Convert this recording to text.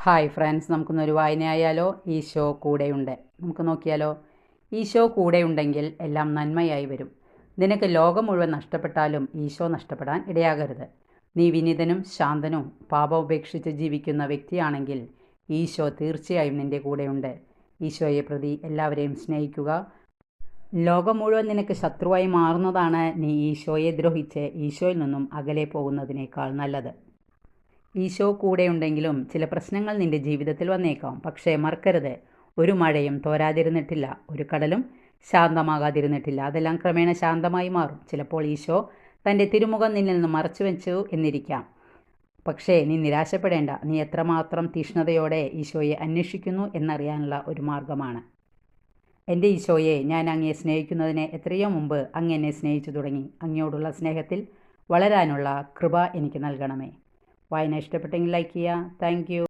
Hi friends, നമുക്കൊന്നൊരു വായനയായാലോ? ഈശോ കൂടെയുണ്ട്. നമുക്ക് നോക്കിയാലോ? ഈശോ കൂടെയുണ്ടെങ്കിൽ എല്ലാം നന്മയായി വരും. നിനക്ക് ലോകം മുഴുവൻ നഷ്ടപ്പെട്ടാലും ഈശോ നഷ്ടപ്പെടാൻ ഇടയാകരുത്. നീ വിനീതനും ശാന്തനും പാപം ഉപേക്ഷിച്ച് ജീവിക്കുന്ന വ്യക്തിയാണെങ്കിൽ ഈശോ തീർച്ചയായും നിൻ്റെ കൂടെയുണ്ട്. ഈശോയെ പ്രതി എല്ലാവരെയും സ്നേഹിക്കുക. ലോകം മുഴുവൻ നിനക്ക് ശത്രുവായി മാറുന്നതാണ് നീ ഈശോയെ ദ്രോഹിച്ച് ഈശോയിൽ നിന്നും അകലെ പോകുന്നതിനേക്കാൾ നല്ലത്. ഈശോ കൂടെയുണ്ടെങ്കിലും ചില പ്രശ്നങ്ങൾ നിന്റെ ജീവിതത്തിൽ വന്നേക്കാം. പക്ഷേ മറക്കരുത്, ഒരു മഴയും തോരാതിരുന്നിട്ടില്ല, ഒരു കടലും ശാന്തമാകാതിരുന്നിട്ടില്ല. അതെല്ലാം ക്രമേണ ശാന്തമായി മാറും. ചിലപ്പോൾ ഈശോ തൻ്റെ തിരുമുഖം നിന്നിൽ നിന്ന് മറച്ചു വെച്ചു എന്നിരിക്കാം. പക്ഷേ നീ നിരാശപ്പെടേണ്ട. നീ എത്രമാത്രം തീഷ്ണതയോടെ ഈശോയെ അന്വേഷിക്കുന്നു എന്നറിയാനുള്ള ഒരു മാർഗമാണ്. എൻ്റെ ഈശോയെ, ഞാൻ അങ്ങയെ സ്നേഹിക്കുന്നതിന് എത്രയോ മുമ്പ് അങ്ങ് എന്നെ സ്നേഹിച്ചു തുടങ്ങി. അങ്ങയോടുള്ള സ്നേഹത്തിൽ വളരാനുള്ള കൃപ എനിക്ക് നൽകണമേ. വായന ഇഷ്ടപ്പെട്ടെങ്കിൽ ലൈക്ക് ചെയ്യുക. Thank you.